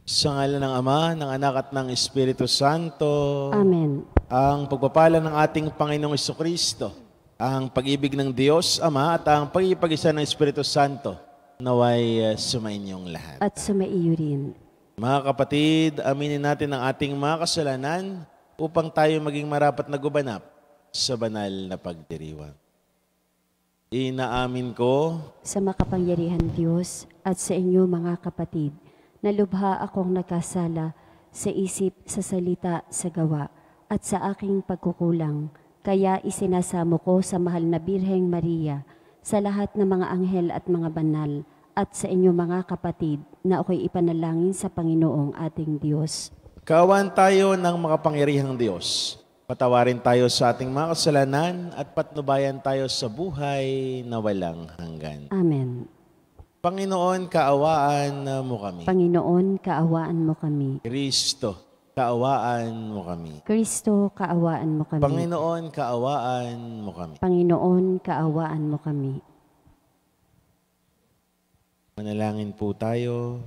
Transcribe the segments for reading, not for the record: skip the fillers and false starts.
Sa ngalan ng Ama, ng Anak at ng Espiritu Santo. Amen. Ang pagpapala ng ating Panginoong Jesucristo, ang pag-ibig ng Diyos Ama at ang pag-iipag-isa ng Espiritu Santo naway sumainyong lahat. At sumaiyo rin. Mga kapatid, aminin natin ang ating mga kasalanan upang tayo maging marapat na gubanap sa banal na pagdiriwang. Inaamin ko Sa makapangyarihan Diyos at sa inyo mga kapatid, na lubha akong nagkasala sa isip, sa salita, sa gawa, at sa aking pagkukulang. Kaya isinasamo ko sa mahal na Birheng Maria, sa lahat ng mga anghel at mga banal, at sa inyo mga kapatid, na ako'y ipanalangin sa Panginoong ating Diyos. kawan tayo ng makapangyarihang Diyos. Patawarin tayo sa ating mga kasalanan at patnubayan tayo sa buhay na walang hanggan. Amen. Panginoon, kaawaan mo kami. Panginoon, kaawaan mo kami. Kristo, kaawaan mo kami. Kristo, kaawaan mo kami. Panginoon, kaawaan mo kami. Panginoon, kaawaan mo kami. Manalangin po tayo.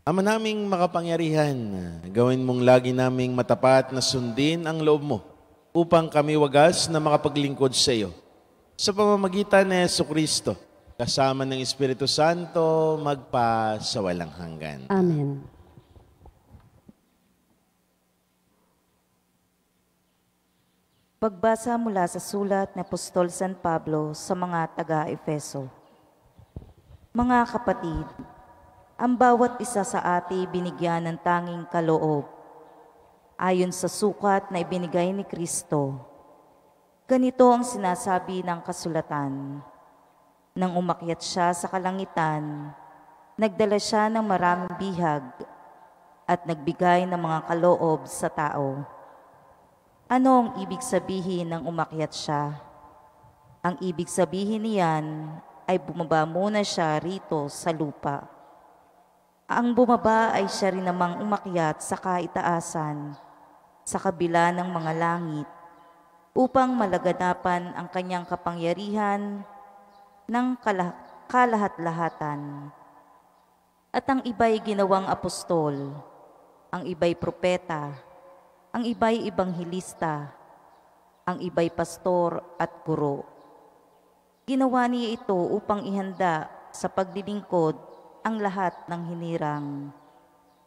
Ama naming makapangyarihan, gawin mong lagi naming matapat na sundin ang loob mo upang kami wagas na makapaglingkod sa iyo. Sa pamamagitan ni Jesucristo, kasama ng Espiritu Santo, magpa sa walang hanggan. Amen. Pagbasa mula sa sulat ni Apostol San Pablo sa mga taga-Efeso. Mga kapatid, ang bawat isa sa ati binigyan ng tanging kaloob, ayon sa sukat na ibinigay ni Kristo. Ganito ang sinasabi ng kasulatan. Nang umakyat siya sa kalangitan, nagdala siya ng maraming bihag at nagbigay ng mga kaloob sa tao. Ano ang ibig sabihin ng umakyat siya? Ang ibig sabihin niyan ay bumaba muna siya rito sa lupa. Ang bumaba ay siya rin namang umakyat sa kaitaasan, sa kabila ng mga langit, upang malaganapan ang kanyang kapangyarihan ng kalahat-lahatan. At ang iba'y ginawang apostol, ang iba'y propeta, ang iba'y ibanghilista, ang iba'y pastor at guro. Ginawa niya ito upang ihanda sa paglilingkod ang lahat ng hinirang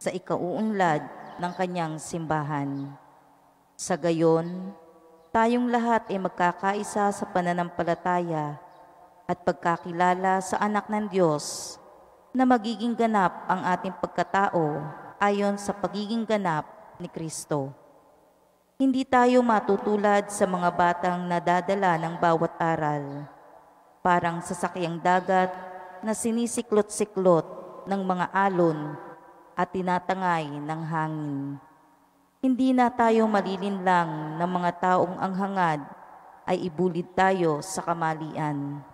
sa ikauunlad ng kanyang simbahan. Sa gayon, tayong lahat ay magkakaisa sa pananampalataya at pagkakilala sa anak ng Diyos na magiging ganap ang ating pagkatao ayon sa pagiging ganap ni Kristo. Hindi tayo matutulad sa mga batang nadadala ng bawat aral, parang sasakyang dagat na sinisiklot-siklot ng mga alon at tinatangay ng hangin. Hindi na tayo malilinlang ng mga taong ang hangad ay ibulid tayo sa kamalian.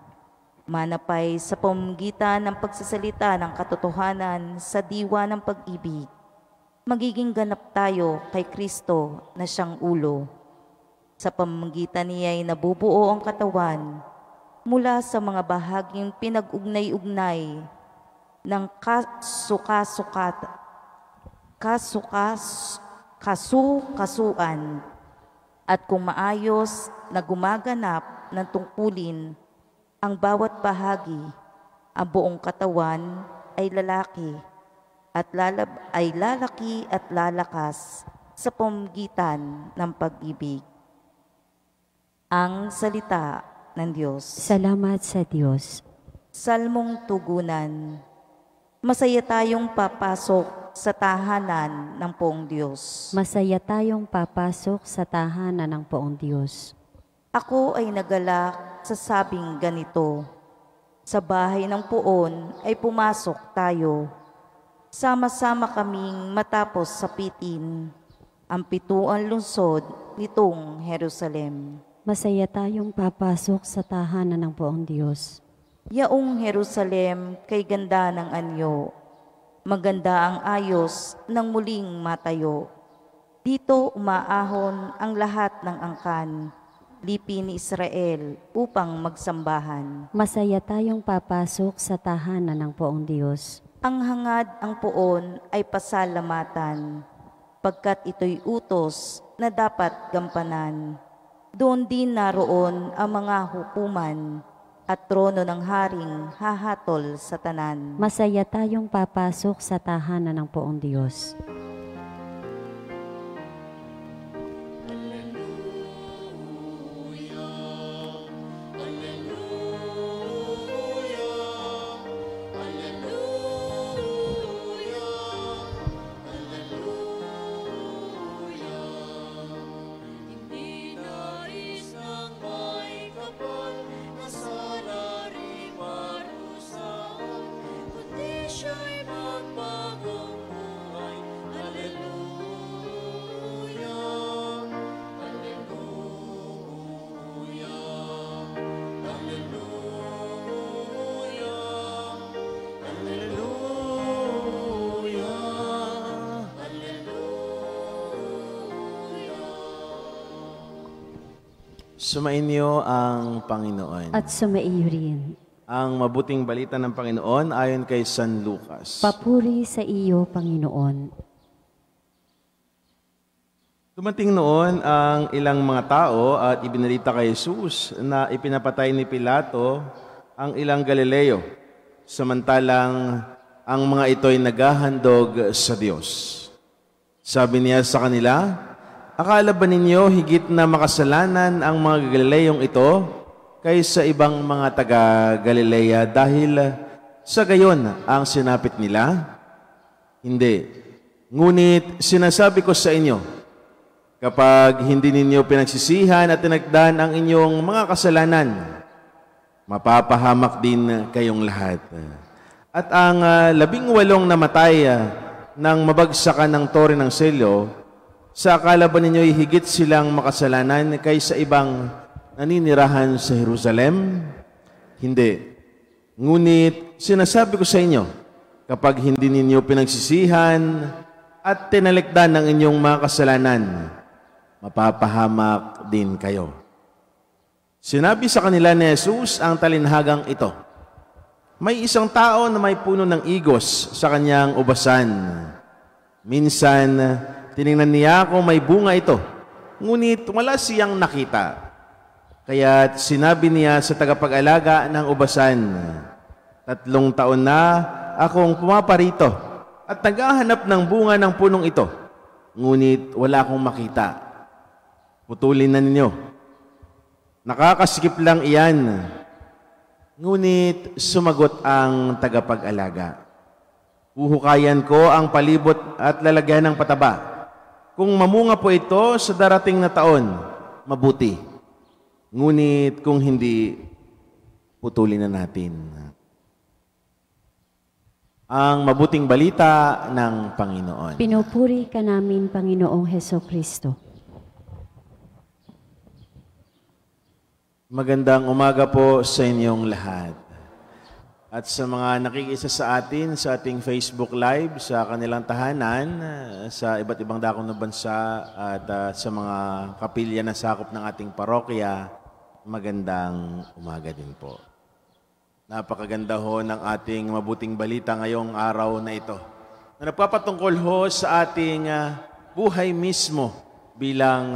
Manapay sa pamamagitan ng pagsasalita ng katotohanan sa diwa ng pag-ibig, magiging ganap tayo kay Kristo na siyang ulo. Sa pamamagitan niya ay nabubuo ang katawan mula sa mga bahaging pinag-ugnay-ugnay ng kasukasuan at kung maayos na gumaganap ng tungkulin ang bawat bahagi, ang buong katawan ay lalaki at lalakas sa pamamagitan ng pag-ibig. Ang salita ng Diyos. Salamat sa Diyos. Salmong tugunan. Masaya tayong papasok sa tahanan ng poong Diyos. Masaya tayong papasok sa tahanan ng poong Diyos. Ako ay nagalak sa sabing ganito. Sa bahay ng poon ay pumasok tayo. Sama-sama kaming matapos sapitin ang pituang lungsod nitong Jerusalem. Masaya tayong papasok sa tahanan ng poong Diyos. Yaong Jerusalem kay ganda ng anyo, maganda ang ayos ng muling matayo. Dito umaahon ang lahat ng angkan, lipi ni Israel upang magsambahan. Masaya tayong papasok sa tahanan ng poong Diyos. Ang hangad ang poon ay pasalamatan, pagkat ito'y utos na dapat gampanan. Doon din naroon ang mga hukuman at trono ng haring hahatol sa tanan. Masaya tayong papasok sa tahanan ng poong Diyos. Sumainyo ang Panginoon. At sumaiyo rin. Ang mabuting balita ng Panginoon ayon kay San Lucas. Papuri sa iyo, Panginoon. Dumating noon ang ilang mga tao at ibinalita kay Jesus na ipinapatay ni Pilato ang ilang Galileo, samantalang ang mga ito'y naghahandog sa Diyos. Sabi niya sa kanila, akala ba ninyo higit na makasalanan ang mga Galileyong ito kaysa ibang mga taga-Galilea dahil sa gayon ang sinapit nila? Hindi. Ngunit sinasabi ko sa inyo, kapag hindi ninyo pinagsisihan at tinagdan ang inyong mga kasalanan, mapapahamak din kayong lahat. At ang 18 namatay nang mabagsakan ng tore ng selyo, sa akala ba ninyo'y higit silang makasalanan kaysa ibang naninirahan sa Jerusalem? Hindi. Ngunit sinasabi ko sa inyo, kapag hindi ninyo pinagsisihan at tinalikdan ang inyong mga kasalanan, mapapahamak din kayo. Sinabi sa kanila ni Jesus ang talinhagang ito, may isang tao na may puno ng igos sa kanyang ubasan. Minsan, tiningnan niya kung may bunga ito, ngunit wala siyang nakita. Kaya sinabi niya sa tagapag-alaga ng ubasan, 3 taon na akong pumaparito at naghahanap ng bunga ng punong ito, ngunit wala akong makita. Putulin na ninyo. Nakakasikip lang iyan. Ngunit sumagot ang tagapag-alaga, huhukayan ko ang palibot at lalagyan ng pataba. Kung mamunga po ito sa darating na taon, mabuti. Ngunit kung hindi, putulin na natin. Ang mabuting balita ng Panginoon. Pinupuri ka namin, Panginoong Hesukristo. Magandang umaga po sa inyong lahat. At sa mga nakikisa sa atin sa ating Facebook Live, sa kanilang tahanan, sa iba't ibang dakong ng bansa at sa mga kapilya na sakop ng ating parokya, magandang umaga din po. Napakaganda ho ng ating mabuting balita ngayong araw na ito, na nagpapatungkol ho sa ating buhay mismo bilang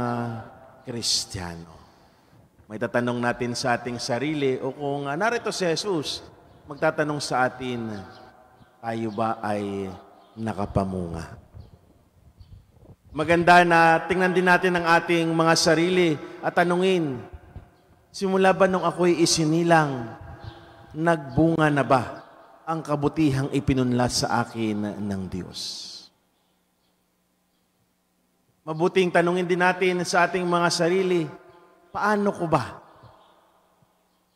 Kristiyano. May tatanong natin sa ating sarili o kung narito si Jesus, magtatanong sa atin, tayo ba ay nakapamunga? Maganda na tingnan din natin ang ating mga sarili at tanungin, simula ba nung ako'y isinilang, nagbunga na ba ang kabutihang ipinunla sa akin ng Diyos? Mabuting tanungin din natin sa ating mga sarili, paano ko ba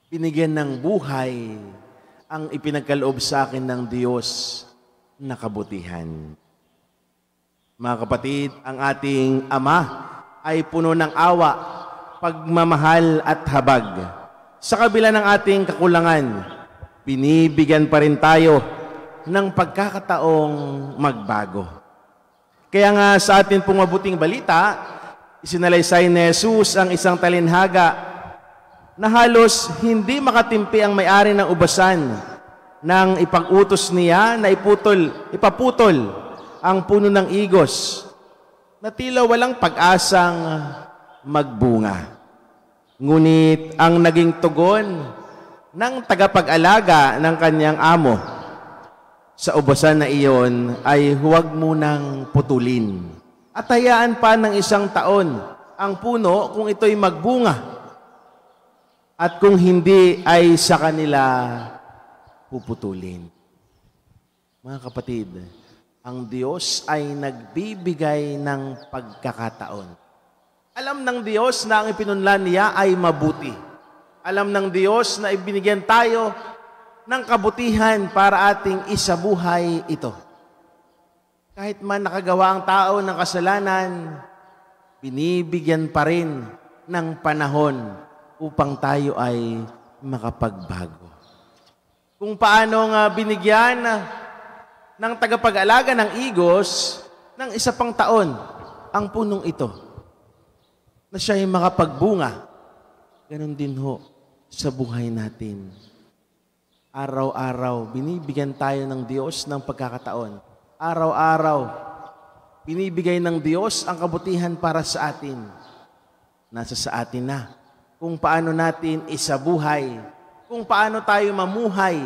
binigyan ng buhay ang ipinagkaloob sa akin ng Diyos na kabutihan? Mga kapatid, ang ating Ama ay puno ng awa, pagmamahal at habag. Sa kabila ng ating kakulangan, binibigyan pa rin tayo ng pagkakataong magbago. Kaya nga sa atin pong mabuting balita, isinalaysay ni Jesus ang isang talinhaga na halos hindi makatimpi ang may-ari ng ubasan nang ipag-utos niya na ipaputol ang puno ng igos na tila walang pag-asang magbunga. Ngunit ang naging tugon ng tagapag-alaga ng kanyang amo sa ubasan na iyon ay huwag munang putulin at hayaan pa ng 1 taon ang puno kung ito'y magbunga, at kung hindi ay sa kanila puputulin. Mga kapatid, ang Diyos ay nagbibigay ng pagkakataon. Alam ng Diyos na ang ipinunlan niya ay mabuti. Alam ng Diyos na ibinigyan tayo ng kabutihan para ating isabuhay ito. Kahit man nakagawa ang tao ng kasalanan, binibigyan pa rin ng panahon upang tayo ay makapagbago. Kung paano nga binigyan ng tagapag-alaga ng igos ng 1 pang taon ang punong ito, na siya ay makapagbunga, ganon din ho sa buhay natin. Araw-araw, binibigyan tayo ng Diyos ng pagkakataon. Araw-araw, binibigay ng Diyos ang kabutihan para sa atin. Nasa sa atin na kung paano natin isabuhay, kung paano tayo mamuhay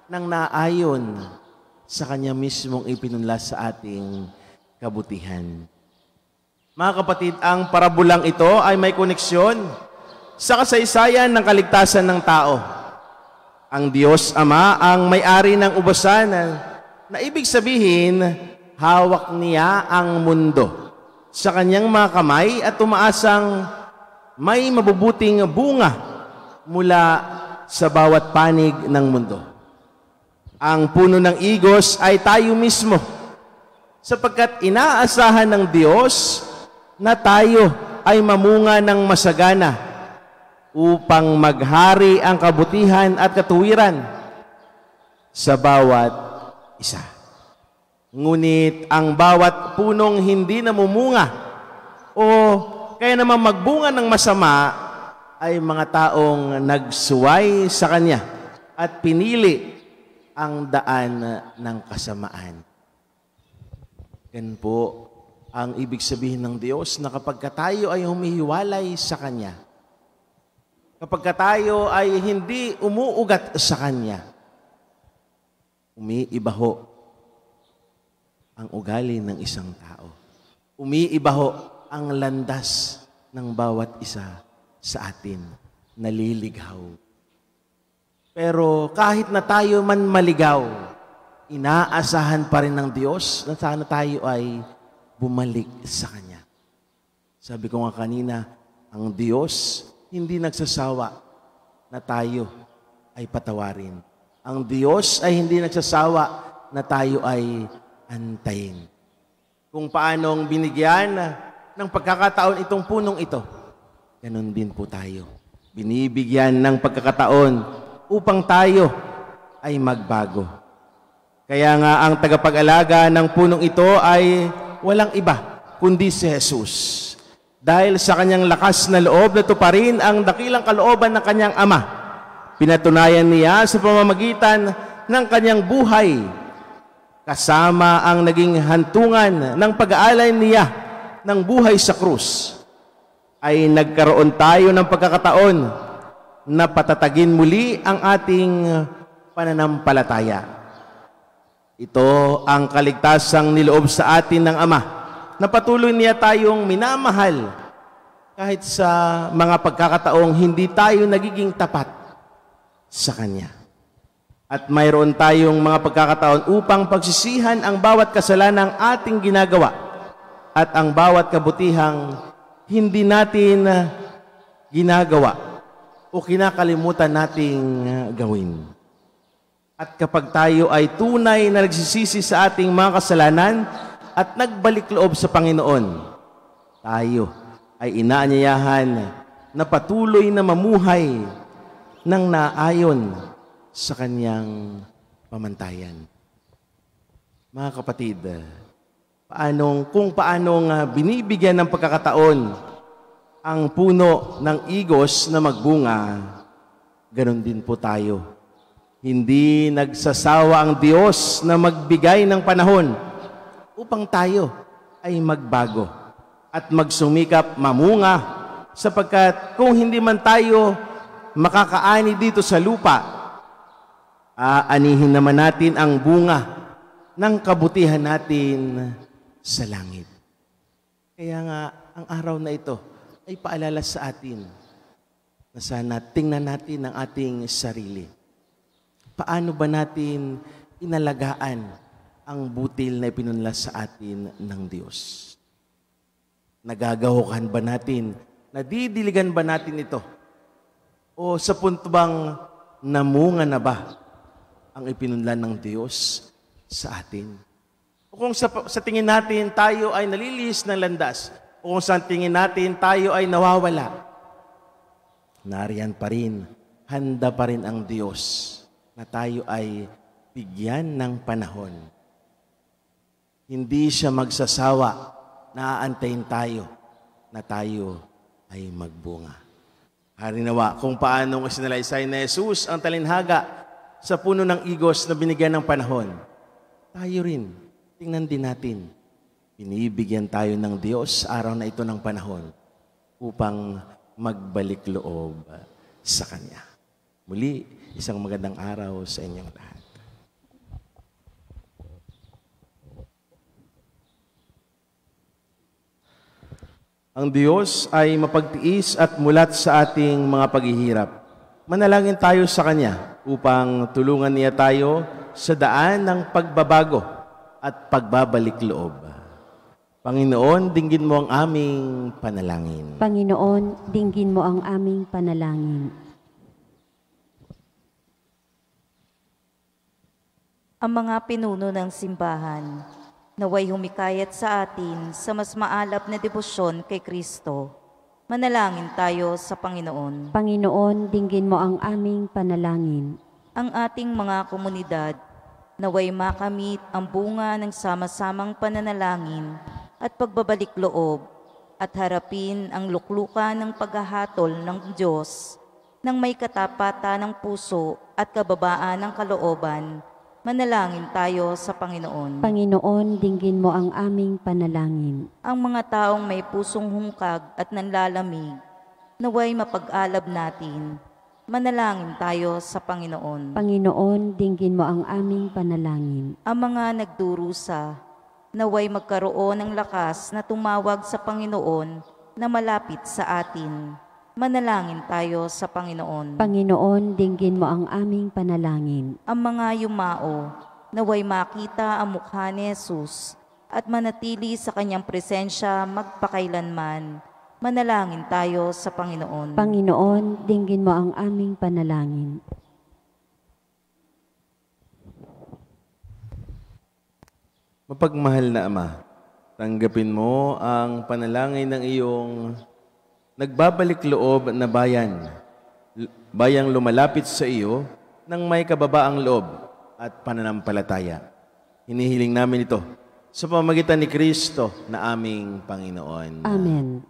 ng naayon sa Kanya mismong ipinunla sa ating kabutihan. Mga kapatid, ang parabulang ito ay may koneksyon sa kasaysayan ng kaligtasan ng tao. Ang Diyos Ama ang may-ari ng ubasan na ibig sabihin, hawak niya ang mundo sa kanyang mga kamay at umaasang may mabubuting bunga mula sa bawat panig ng mundo. Ang puno ng igos ay tayo mismo, sapagkat inaasahan ng Diyos na tayo ay mamunga ng masagana upang maghari ang kabutihan at katuwiran sa bawat isa. Ngunit ang bawat punong hindi namumunga o kaya naman magbunga ng masama ay mga taong nagsuway sa Kanya at pinili ang daan ng kasamaan. Yan po ang ibig sabihin ng Diyos na kapag tayo ay humihiwalay sa Kanya, kapag tayo ay hindi umuugat sa Kanya, umiiba ho ang ugali ng isang tao. Umiiba ho ang landas ng bawat isa sa atin. Naliligaw. Pero kahit na tayo man maligaw, inaasahan pa rin ng Diyos na sana tayo ay bumalik sa Kanya. Sabi ko nga kanina, ang Diyos hindi nagsasawa na tayo ay patawarin. Ang Diyos ay hindi nagsasawa na tayo ay antayin. Kung paanong binigyan ng pagkakataon itong punong ito, ganun din po tayo. Binibigyan ng pagkakataon upang tayo ay magbago. Kaya nga ang tagapag-alaga ng punong ito ay walang iba kundi si Jesus. Dahil sa kanyang lakas na loob na tuparin ang dakilang kalooban ng kanyang Ama, pinatunayan niya sa pamamagitan ng kanyang buhay, kasama ang naging hantungan ng pag-aalay niya ng buhay sa krus, ay nagkaroon tayo ng pagkakataon na patatagin muli ang ating pananampalataya. Ito ang kaligtasang niloob sa atin ng Ama, na patuloy niya tayong minamahal kahit sa mga pagkakataong hindi tayo nagiging tapat sa Kanya. At mayroon tayong mga pagkakataon upang pagsisihan ang bawat kasalanang ating ginagawa at ang bawat kabutihang hindi natin ginagawa o kinakalimutan nating gawin. At kapag tayo ay tunay na nagsisisi sa ating mga kasalanan at nagbalik loob sa Panginoon, tayo ay inaanyayahan na patuloy na mamuhay ng naayon sa Kanyang pamantayan. Mga kapatid, kung paanong binibigyan ng pagkakataon ang puno ng igos na magbunga, ganon din po tayo. Hindi nagsasawa ang Diyos na magbigay ng panahon upang tayo ay magbago at magsumikap mamunga, sapagkat kung hindi man tayo makakaani dito sa lupa, aanihin naman natin ang bunga ng kabutihan natin sa langit. Kaya nga, ang araw na ito ay paalala sa atin na sana tingnan natin ang ating sarili. Paano ba natin inalagaan ang butil na ipinunla sa atin ng Diyos? Nagagahukan ba natin? Nadidiligan ba natin ito? O sa punto bang namunga na ba ang ipinunla ng Diyos sa atin? O kung sa tingin natin tayo ay nalilihis ng landas, o kung sa tingin natin tayo ay nawawala, nariyan pa rin, handa pa rin ang Diyos na tayo ay bigyan ng panahon. Hindi siya magsasawa na aantayin tayo na tayo ay magbunga. Harinawa kung paano isinalaysay na Jesus ang talinhaga sa puno ng igos na binigyan ng panahon. Tayo rin, tingnan din natin, binibigyan tayo ng Diyos sa araw na ito ng panahon upang magbalik loob sa Kanya. Muli, isang magandang araw sa inyong lahat. Ang Diyos ay mapagtiis at mulat sa ating mga paghihirap. Manalangin tayo sa Kanya upang tulungan niya tayo sa daan ng pagbabago at pagbabalik loob. Panginoon, dinggin mo ang aming panalangin. Panginoon, dinggin mo ang aming panalangin. Ang mga pinuno ng simbahan, naway humikayat sa atin sa mas maalab na debosyon kay Kristo. Manalangin tayo sa Panginoon. Panginoon, dinggin mo ang aming panalangin. Ang ating mga komunidad, naway makamit ang bunga ng sama-samang pananalangin at pagbabalik loob at harapin ang luklukan ng paghahatol ng Diyos nang may katapatan ng puso at kababaan ng kalooban. Manalangin tayo sa Panginoon. Panginoon, dinggin mo ang aming panalangin. Ang mga taong may pusong hungkag at nanlalamig, naway mapag-alab natin. Manalangin tayo sa Panginoon. Panginoon, dinggin mo ang aming panalangin. Ang mga nagdurusa, naway magkaroon ng lakas na tumawag sa Panginoon na malapit sa atin. Manalangin tayo sa Panginoon. Panginoon, dinggin mo ang aming panalangin. Ang mga yumao, naway makita ang mukha ni Jesus at manatili sa kanyang presensya magpakailanman. Manalangin tayo sa Panginoon. Panginoon, dinggin mo ang aming panalangin. Mapagmahal na Ama, tanggapin mo ang panalangin ng iyong nagbabalik loob na bayang lumalapit sa iyo ng may kababaang loob at pananampalataya. Hinihiling namin ito sa pamamagitan ni Kristo na aming Panginoon. Amen.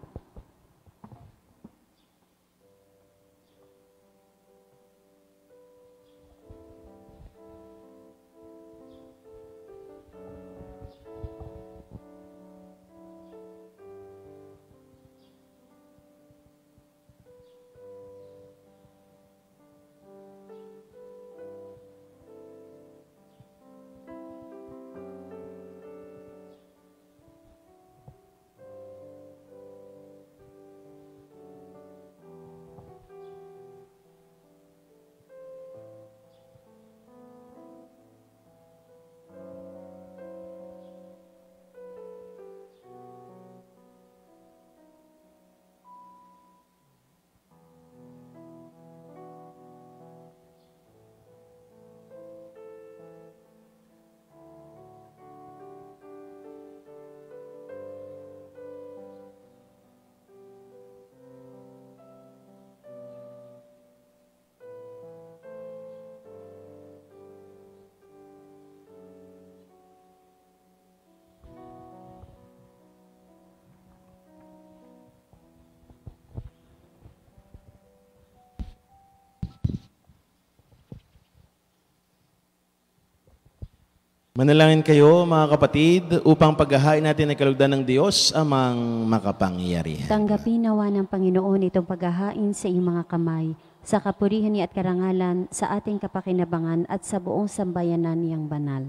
Manalangin kayo, mga kapatid, upang paghahain natin ay kalugdan ng Diyos amang makapangyarihan. Tanggapin nawa ng Panginoon itong paghahain sa iyong mga kamay, sa kapurihan niya at karangalan, sa ating kapakinabangan at sa buong sambayanan niyang banal.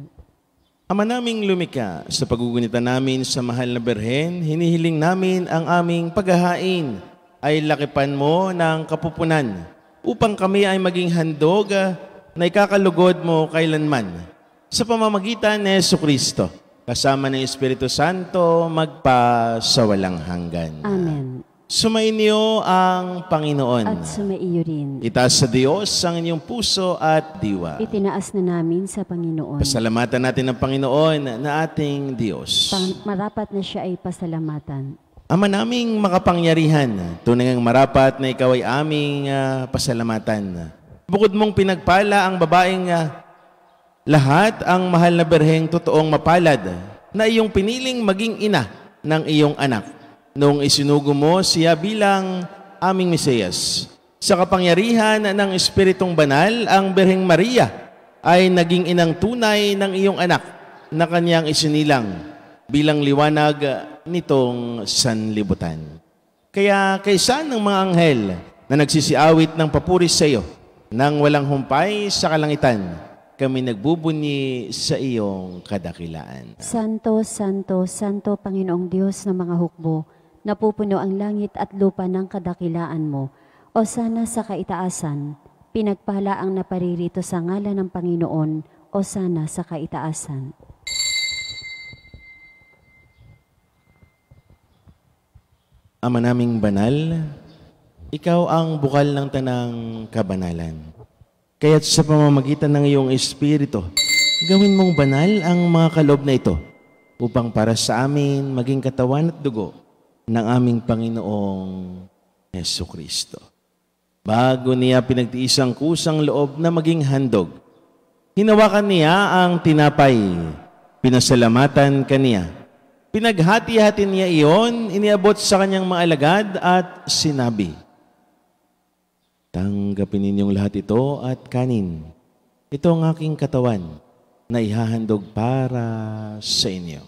Ama naming lumika, sa pagugunitan namin sa mahal na Berhen, hinihiling namin ang aming paghahain ay lakipan mo ng kapupunan upang kami ay maging handog na ikakalugod mo kailanman. Sa pamamagitan ni Jesucristo, kasama ng Espiritu Santo, magpasawalang hanggan. Amen. Sumainyo ang Panginoon. At sumaiyo rin. Itaas sa Diyos ang inyong puso at diwa. Itinaas na namin sa Panginoon. Pasalamatan natin ang Panginoon na ating Diyos. Marapat na siya ay pasalamatan. Ama naming makapangyarihan, tunay ngang marapat na ikaw ay aming pasalamatan. Bukod mong pinagpala ang babaeng lahat ang mahal na Berheng totoong mapalad na iyong piniling maging ina ng iyong anak noong isinugo mo siya bilang aming Mesiyas. Sa kapangyarihan ng Espiritong Banal, ang Berheng Maria ay naging inang tunay ng iyong anak na kanyang isinilang bilang liwanag nitong sanlibutan. Kaya kaysa ng mga anghel na nagsisiawit ng papuri sa iyo nang walang humpay sa kalangitan, kami nagbubunyi sa iyong kadakilaan. Santo, Santo, Santo, Panginoong Diyos ng mga hukbo, napupuno ang langit at lupa ng kadakilaan mo. O sana sa kaitaasan, pinagpala ang naparirito sa ngalan ng Panginoon, o sana sa kaitaasan. Ama naming banal, ikaw ang bukal ng tanang kabanalan. Kaya't sa pamamagitan ng iyong Espiritu, gawin mong banal ang mga kaloob na ito upang para sa amin maging katawan at dugo ng aming Panginoong Jesucristo. Bago niya pinagtiis ang kusang loob na maging handog, hinawakan niya ang tinapay, pinasalamatan kaniya. Pinaghati-hati niya iyon, iniabot sa kanyang mga alagad at sinabi, tanggapin ninyong lahat ito at kanin. Ito ang aking katawan na ihahandog para sa inyo.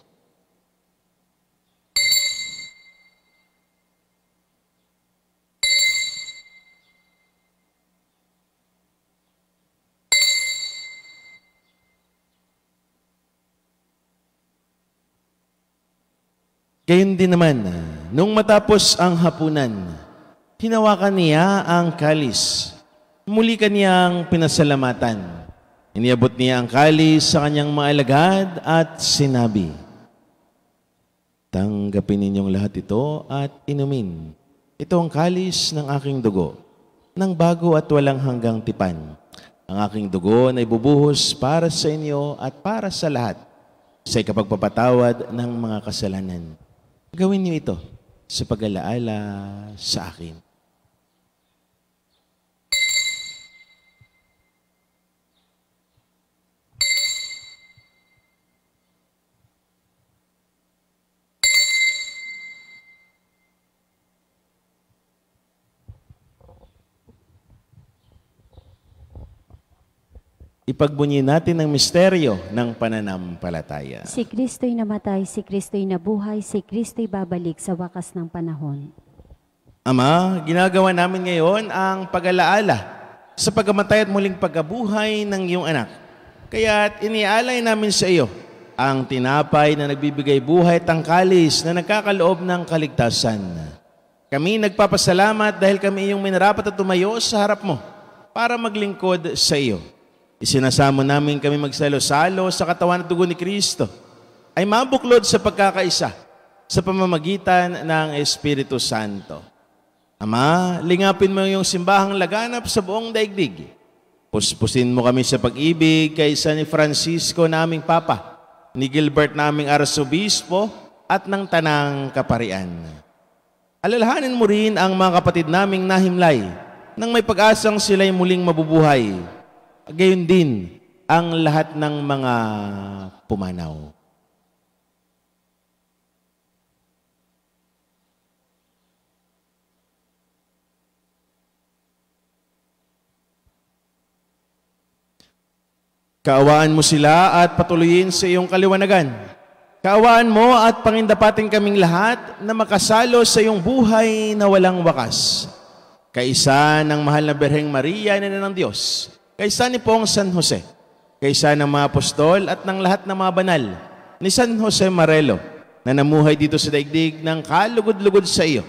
Gayon din naman, nung matapos ang hapunan, hinawakan niya ang kalis. Muli kaniyang pinasalamatan. Iniabot niya ang kalis sa kanyang mga alagad at sinabi, tanggapin ninyong lahat ito at inumin. Ito ang kalis ng aking dugo, ng bago at walang hanggang tipan. Ang aking dugo na ibubuhos para sa inyo at para sa lahat sa ikapagpapatawad ng mga kasalanan. Gawin niyo ito sa pag-alaala sa akin. Ipagbunyi natin ang misteryo ng pananampalataya. Si Kristo'y namatay, si Kristo'y nabuhay, si Kristo'y babalik sa wakas ng panahon. Ama, ginagawa namin ngayon ang pag-alaala sa pagkamatay at muling pagkabuhay ng iyong anak. Kaya't inialay namin sa iyo ang tinapay na nagbibigay buhay at ang kalis na nagkakaloob ng kaligtasan. Kami nagpapasalamat dahil kami iyong minarapat at tumayo sa harap mo para maglingkod sa iyo. Isinasamo namin kami magsalo-salo sa katawan at dugo ni Kristo ay mabuklod sa pagkakaisa sa pamamagitan ng Espiritu Santo. Ama, lingapin mo yung simbahang laganap sa buong daigdig. Puspusin mo kami sa pag-ibig kaysa ni Francisco naming Papa, ni Gilbert naming Arsobispo at ng Tanang Kaparian. Alalahanin mo rin ang mga kapatid naming nahimlay nang may pag-asang sila'y muling mabubuhay. Gayon din ang lahat ng mga pumanaw. Kaawaan mo sila at patuloyin sa iyong kaliwanagan. Kaawaan mo at pangindapatin kaming lahat na makasalo sa iyong buhay na walang wakas. Kaisa ng mahal na Birheng Maria, Ina ng Diyos, kaisa ni Poong San Jose, kaisa ng mga apostol at ng lahat ng mga banal, ni San Jose Marelo, na namuhay dito sa daigdig ng kalugod-lugod sa iyo.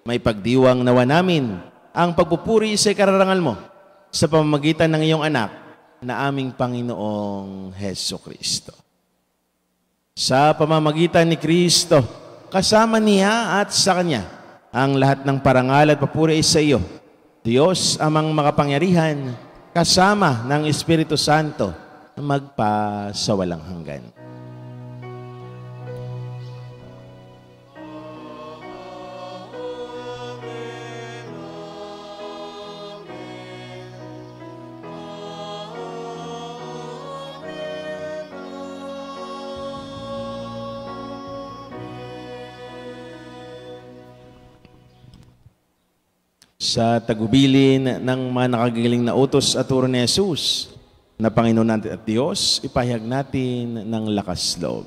May pagdiwang nawa namin ang pagpupuri sa ikararangal mo sa pamamagitan ng iyong anak na aming Panginoong Heso Kristo. Sa pamamagitan ni Kristo, kasama niya at sa Kanya, ang lahat ng parangal at papuri sa iyo, Diyos amang makapangyarihan, kasama ng Espiritu Santo, magpa sa walang hanggan. Sa tagubilin ng mga nakagaling na utos at turo ni Jesus, na Panginoon natin at Diyos, ipahayag natin ng lakas loob.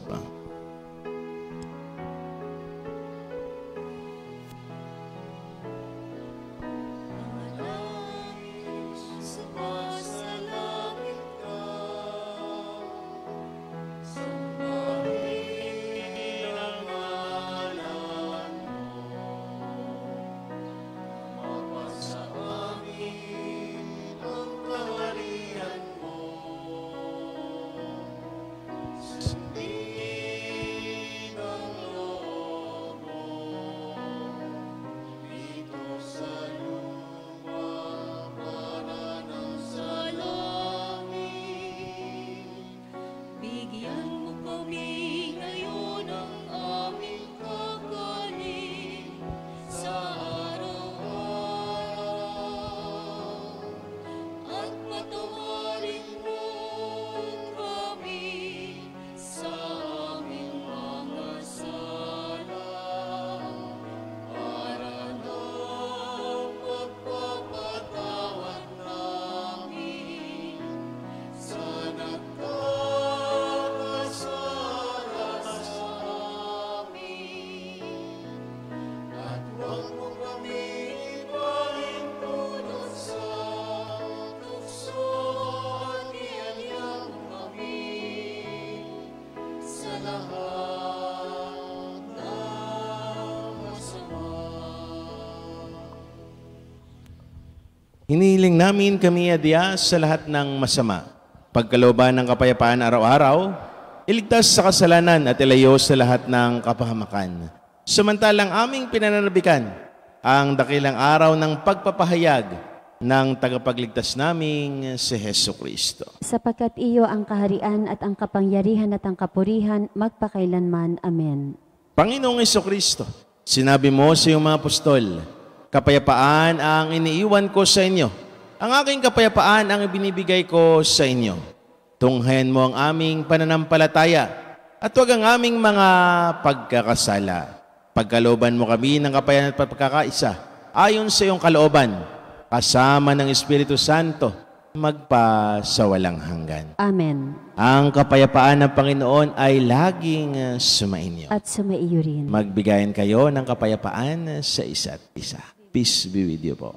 Hinihiling namin kami, Diyos, sa lahat ng masama, pagkalooban ng kapayapaan araw-araw, iligtas sa kasalanan at ilayo sa lahat ng kapahamakan. Samantalang aming pinananabikan ang dakilang araw ng pagpapahayag ng tagapagligtas naming si Heso Kristo. Sapagkat iyo ang kaharian at ang kapangyarihan at ang kapurihan magpakailanman. Amen. Panginoong Heso Kristo, sinabi mo sa iyong mga apostol, kapayapaan ang iniiwan ko sa inyo. Ang aking kapayapaan ang ibinibigay ko sa inyo. Tunghayan mo ang aming pananampalataya at huwag ang aming mga pagkakasala. Pagkalooban mo kami ng kapayanan at pagkakaisa ayon sa iyong kalooban, kasama ng Espiritu Santo, magpa sa walang hanggan. Amen. Ang kapayapaan ng Panginoon ay laging sumainyo. At sumaiyo rin. Magbigayan kayo ng kapayapaan sa isa't isa. Peace be with you po.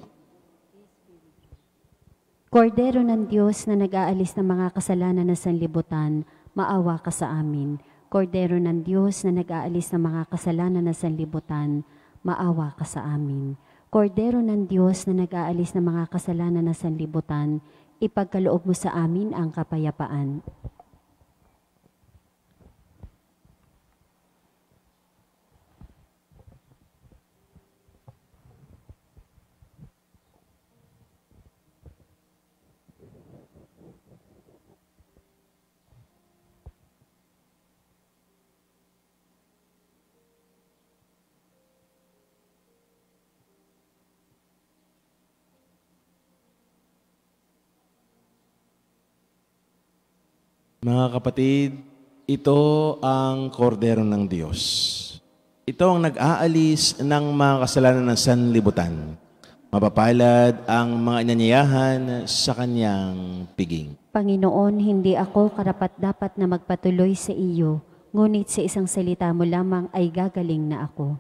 Kordero ng Diyos na nag-aalis ng mga kasalanan na sanlibutan, maawa ka sa amin. Kordero ng Diyos na nag-aalis ng mga kasalanan na sanlibutan, maawa ka sa amin. Kordero ng Diyos na nag-aalis ng mga kasalanan na sanlibutan, ipagkaloob mo sa amin ang kapayapaan. Mga kapatid, ito ang kordero ng Diyos. Ito ang nag-aalis ng mga kasalanan ng sanlibutan. Mapapalad ang mga inanyayahan sa kanyang piging. Panginoon, hindi ako karapat-dapat na magpatuloy sa iyo, ngunit sa isang salita mo lamang ay gagaling na ako.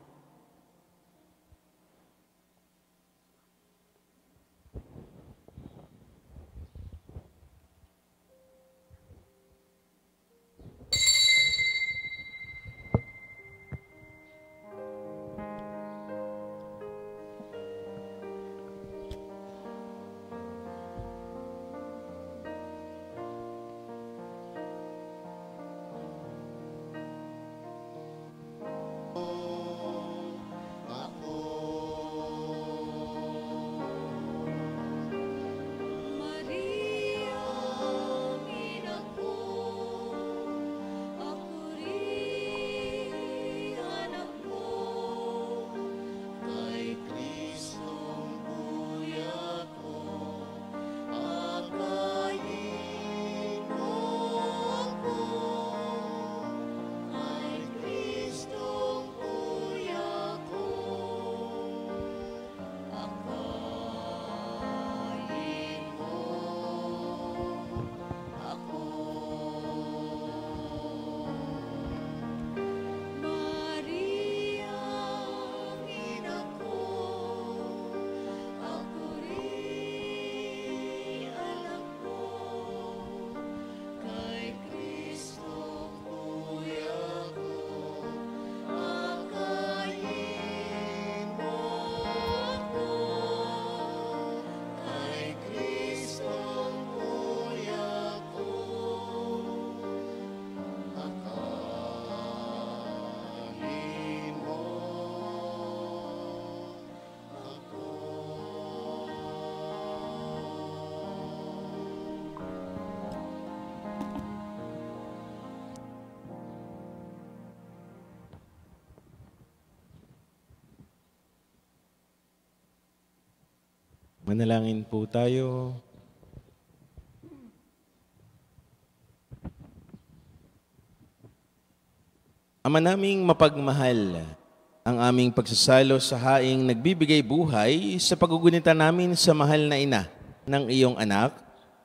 Manalangin po tayo. Ama naming mapagmahal, ang aming pagsasalo sa haing nagbibigay buhay sa paggugunita namin sa mahal na ina ng iyong anak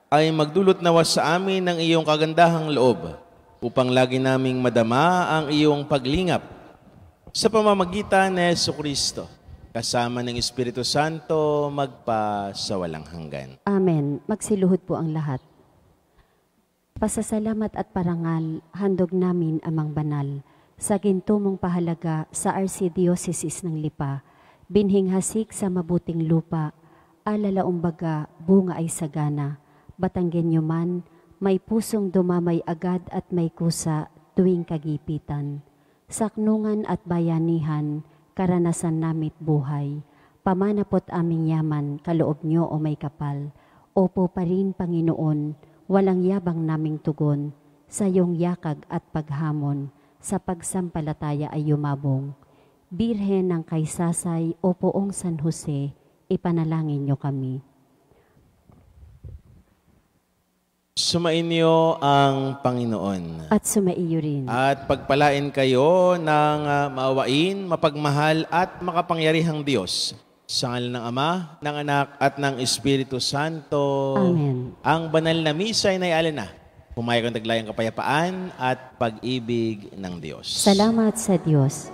ay magdulot nawa sa amin ng iyong kagandahang loob upang lagi naming madama ang iyong paglingap sa pamamagitan ni Jesucristo kasama ng Espiritu Santo magpa sa walang hanggan. Amen. Magsiluhod po ang lahat. Pasasalamat at parangal, handog namin amang banal, sa ginto mong pahalaga sa Archdiocese ng Lipa, binhing hasik sa mabuting lupa, alala umbaga, bunga ay sagana, Batanggenyo man, may pusong dumamay agad at may kusa tuwing kagipitan. Saknungan at bayanihan, karanasan namit buhay, pamanapot aming yaman, kaloob nyo o may kapal, opo pa rin Panginoon, walang yabang naming tugon, sa iyong yakag at paghamon, sa pagsampalataya ay yumabong. Birhen ng Kaysasay o Poong San Jose, ipanalangin niyo kami. Sumainyo ang Panginoon. At sumaiyo rin. At pagpalain kayo ng maawain, mapagmahal at makapangyarihang Diyos. Sa ngalan ng Ama, ng Anak at ng Espiritu Santo. Amen. Ang banal na misa ay naialin na. Pumayag ang taglayang kapayapaan at pag-ibig ng Diyos. Salamat sa Diyos.